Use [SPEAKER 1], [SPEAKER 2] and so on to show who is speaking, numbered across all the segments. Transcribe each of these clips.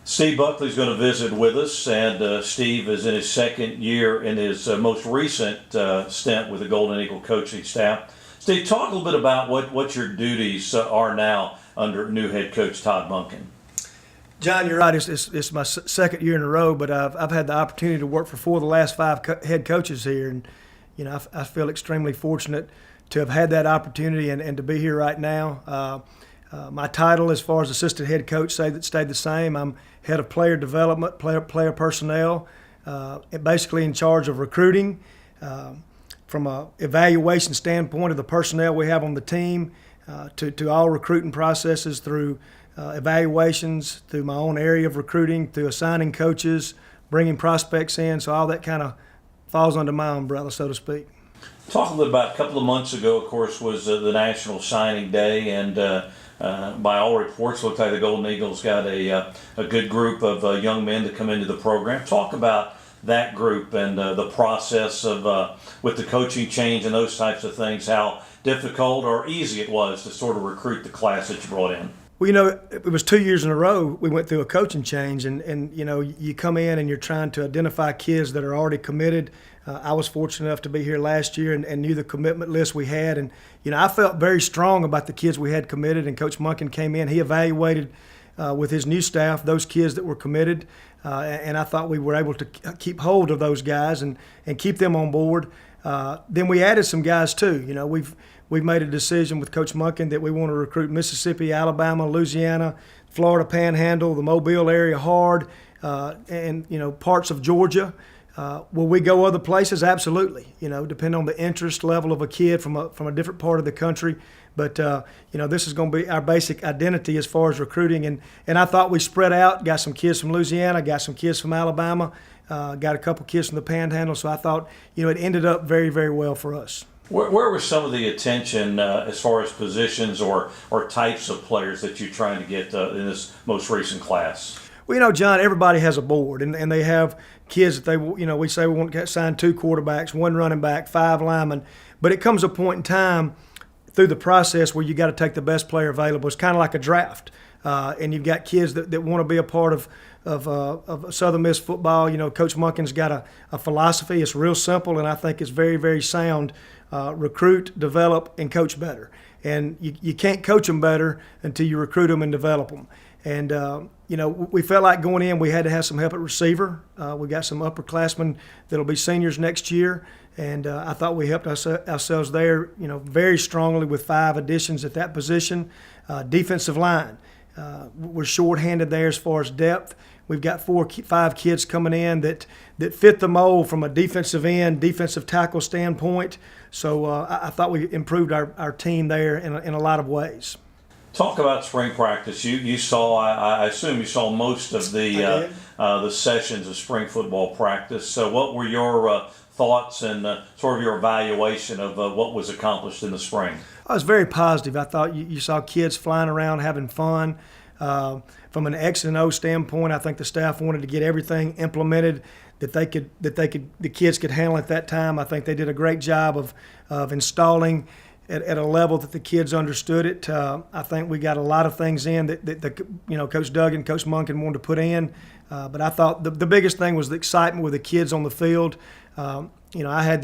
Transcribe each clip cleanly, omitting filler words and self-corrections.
[SPEAKER 1] Steve Buckley is going to visit with us, and Steve is in his second year in his most recent stint with the Golden Eagle coaching staff. Steve, talk a little bit about what your duties are now under new head coach Todd Monken.
[SPEAKER 2] John, you're right. It's my second year in a row, but I've had the opportunity to work for 4 of the last 5 head coaches here, and I feel extremely fortunate to have had that opportunity and to be here right now. My title as far as assistant head coach stayed the same. I'm head of player development, player personnel, basically in charge of recruiting. From a evaluation standpoint of the personnel we have on the team, to all recruiting processes through evaluations, through my own area of recruiting, through assigning coaches, bringing prospects in. So all that kind of falls under my umbrella, so to speak.
[SPEAKER 1] Talk a little about a couple of months ago, of course, was the National Signing Day, and by all reports, looks like the Golden Eagles got a good group of young men to come into the program. Talk about that group and the process of with the coaching change and those types of things, how difficult or easy it was to sort of recruit the class that you brought in.
[SPEAKER 2] Well, it was 2 years in a row we went through a coaching change, and you come in and you're trying to identify kids that are already committed. I was fortunate enough to be here last year and knew the commitment list we had, and I felt very strong about the kids we had committed. And Coach Monken came in, he evaluated with his new staff those kids that were committed, and I thought we were able to keep hold of those guys and keep them on board. Then we added some guys too. We've made a decision with Coach Monken that we want to recruit Mississippi, Alabama, Louisiana, Florida Panhandle, the Mobile area hard, and parts of Georgia. Will we go other places? Absolutely. Depending on the interest level of a kid from a different part of the country. But this is going to be our basic identity as far as recruiting. And I thought we spread out. Got some kids from Louisiana, got some kids from Alabama, got a couple kids from the Panhandle. So I thought it ended up very, very well for us.
[SPEAKER 1] Where was some of the attention as far as positions or types of players that you're trying to get in this most recent class?
[SPEAKER 2] Well, John, everybody has a board, and they have kids that we say we want to sign 2 quarterbacks, 1 running back, 5 linemen. But it comes a point in time through the process where you got to take the best player available. It's kind of like a draft, and you've got kids that want to be a part of Southern Miss football. Coach Monken's got a philosophy. It's real simple, and I think it's very, very sound. Recruit, develop, and coach better. And you can't coach them better until you recruit them and develop them. And, we felt like going in, we had to have some help at receiver. We got some upperclassmen that'll be seniors next year. And I thought we helped ourselves there, very strongly with 5 additions at that position. Defensive line, we're shorthanded there as far as depth. We've got 5 kids coming in that fit the mold from a defensive end, defensive tackle standpoint. So I thought we improved our team there in a lot of ways.
[SPEAKER 1] Talk about spring practice. You saw, I assume you saw most of the sessions of spring football practice. So what were your thoughts and sort of your evaluation of what was accomplished in the spring?
[SPEAKER 2] I was very positive. I thought you saw kids flying around having fun. From an X and O standpoint, I think the staff wanted to get everything implemented that the kids could handle at that time. I think they did a great job of installing at a level that the kids understood it. I think we got a lot of things in that Coach Doug and Coach Monken wanted to put in. But I thought the biggest thing was the excitement with the kids on the field. I had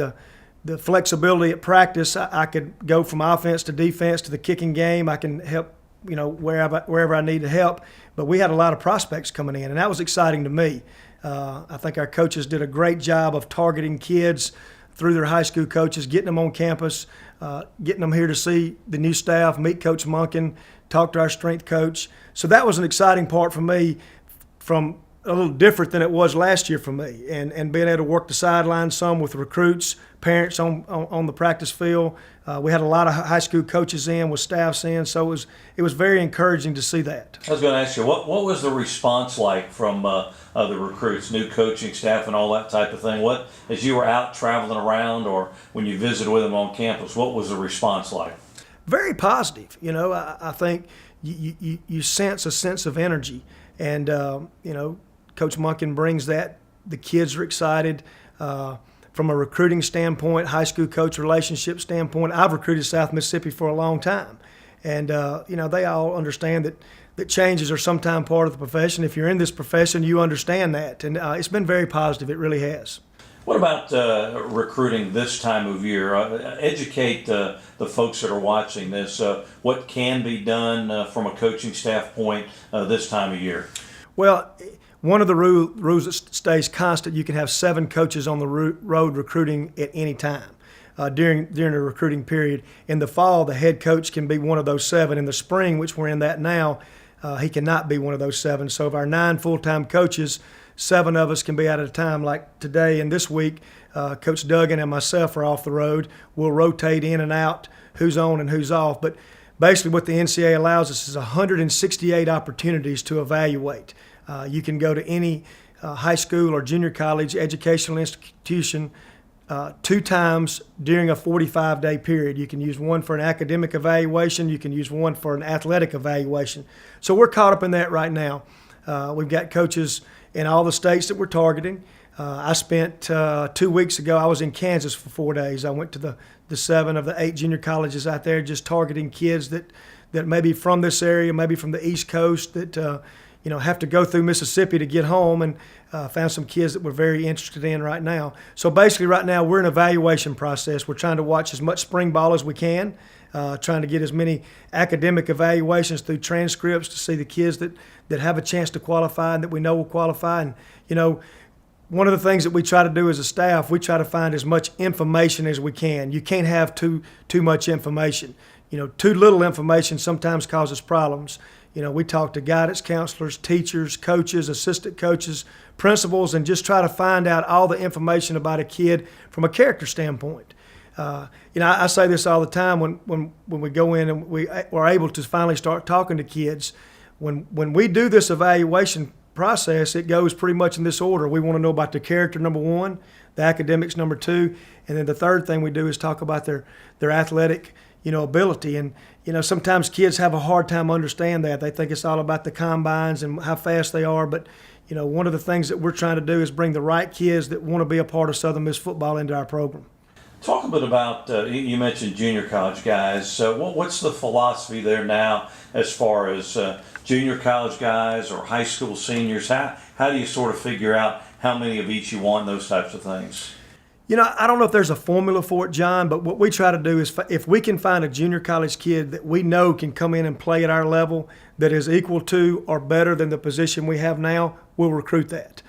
[SPEAKER 2] the flexibility at practice. I could go from offense to defense to the kicking game. I can help wherever I need to help. But we had a lot of prospects coming in, and that was exciting to me. I think our coaches did a great job of targeting kids through their high school coaches, getting them on campus, getting them here to see the new staff, meet Coach Monken, talk to our strength coach. So that was an exciting part for me, from a little different than it was last year for me, and being able to work the sidelines some with recruits, parents on the practice field. We had a lot of high school coaches in, with staffs in, so it was very encouraging to see that.
[SPEAKER 1] I was going to ask you, what was the response like from the recruits, new coaching staff and all that type of thing? What, as you were out traveling around or when you visited with them on campus, what was the response like?
[SPEAKER 2] Very positive. I think you sense a sense of energy, and Coach Monken brings that. The kids are excited. From a recruiting standpoint, high school coach relationship standpoint, I've recruited South Mississippi for a long time. And, they all understand that that changes are sometimes part of the profession. If you're in this profession, you understand that, and it's been very positive. It really has.
[SPEAKER 1] What about recruiting this time of year? Educate the folks that are watching this. What can be done from a coaching staff point this time of year?
[SPEAKER 2] Well, one of the rules that stays constant, you can have 7 coaches on the road recruiting at any time during the recruiting period. In the fall, the head coach can be one of those 7. In the spring, which we're in that now, he cannot be one of those 7. So of our 9 full-time coaches, 7 of us can be out at a time. Like today and this week, Coach Duggan and myself are off the road. We'll rotate in and out who's on and who's off. But basically what the NCAA allows us is 168 opportunities to evaluate. You can go to any high school or junior college educational institution 2 times during a 45-day period. You can use one for an academic evaluation. You can use one for an athletic evaluation. So we're caught up in that right now. We've got coaches in all the states that we're targeting. I spent 2 weeks ago, I was in Kansas for 4 days. I went to the 7 of the 8 junior colleges out there, just targeting kids that may be from this area, maybe from the East Coast, that have to go through Mississippi to get home, and found some kids that we're very interested in right now. So basically right now we're in an evaluation process. We're trying to watch as much spring ball as we can, trying to get as many academic evaluations through transcripts to see the kids that have a chance to qualify and that we know will qualify. And, one of the things that we try to do as a staff, we try to find as much information as we can. You can't have too much information. Too little information sometimes causes problems. We talk to guidance counselors, teachers, coaches, assistant coaches, principals, and just try to find out all the information about a kid from a character standpoint. I say this all the time when we go in and we're able to finally start talking to kids. When we do this evaluation process, it goes pretty much in this order. We want to know about their character, number 1, the academics, number 2, and then the third thing we do is talk about their athletic ability. And sometimes kids have a hard time understand that. They think it's all about the combines and how fast they are. But one of the things that we're trying to do is bring the right kids that want to be a part of Southern Miss football into our program.
[SPEAKER 1] Talk a bit about, you mentioned junior college guys. So what's the philosophy there now as far as junior college guys or high school seniors? How do you sort of figure out how many of each you want, those types of things?
[SPEAKER 2] I don't know if there's a formula for it, John, but what we try to do is if we can find a junior college kid that we know can come in and play at our level that is equal to or better than the position we have now, we'll recruit that.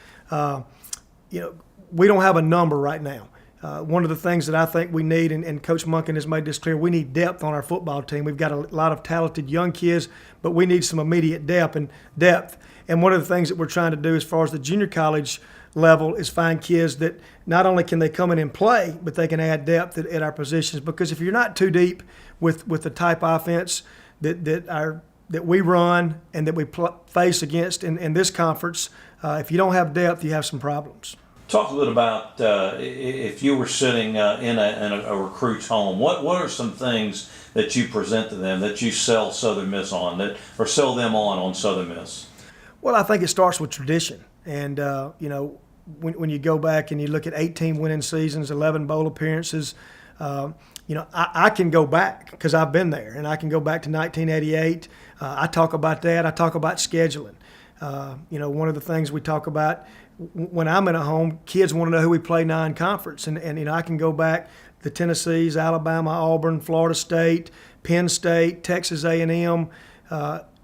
[SPEAKER 2] We don't have a number right now. One of the things that I think we need, and Coach Monken has made this clear, we need depth on our football team. We've got a lot of talented young kids, but we need some immediate depth. And one of the things that we're trying to do as far as the junior college level is find kids that not only can they come in and play, but they can add depth at our positions. Because if you're not too deep with the type offense that we run and that we face against in this conference, if you don't have depth, you have some problems.
[SPEAKER 1] Talk a little about if you were sitting in a recruit's home, what are some things that you present to them that you sell Southern Miss on, or sell them on Southern Miss? Well,
[SPEAKER 2] I think it starts with tradition. And, when you go back and you look at 18 winning seasons, 11 bowl appearances, I can go back because I've been there, and I can go back to 1988. I talk about that. I talk about scheduling. One of the things we talk about when I'm in a home, kids want to know who we play non-conference. And I can go back the Tennessees, Alabama, Auburn, Florida State, Penn State, Texas A&M,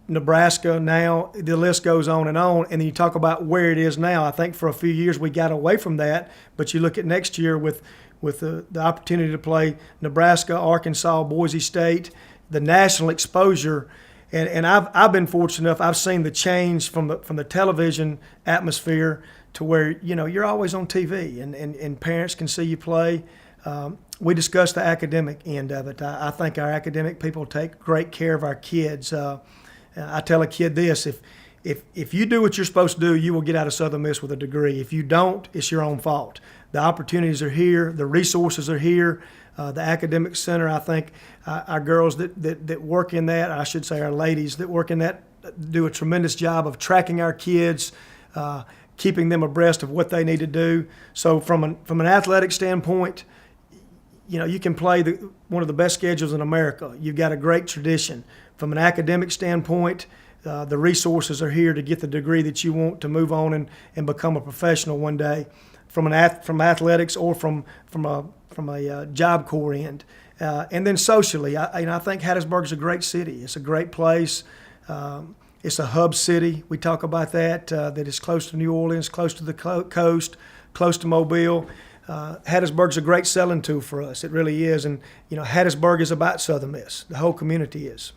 [SPEAKER 2] Nebraska. Now the list goes on. And then you talk about where it is now. I think for a few years we got away from that, but you look at next year with the opportunity to play Nebraska, Arkansas, Boise State, the national exposure. And I've been fortunate enough. I've seen the change from the television atmosphere to where you're always on TV and parents can see you play. We discuss the academic end of it. I think our academic people take great care of our kids. I tell a kid this: if you do what you're supposed to do, you will get out of Southern Miss with a degree. If you don't, it's your own fault. The opportunities are here. The resources are here. The academic center, I think our girls that work in that, I should say our ladies that work in that, do a tremendous job of tracking our kids, keeping them abreast of what they need to do. So from an athletic standpoint, you can play one of the best schedules in America. You've got a great tradition. From an academic standpoint, The resources are here to get the degree that you want to move on and become a professional one day, from athletics or from a Job Corps end. And then socially, I think Hattiesburg is a great city. It's a great place. It's a hub city. We talk about that it's close to New Orleans, close to the coast, close to Mobile. Hattiesburg's a great selling tool for us. It really is. And, Hattiesburg is about Southern Miss. The whole community is.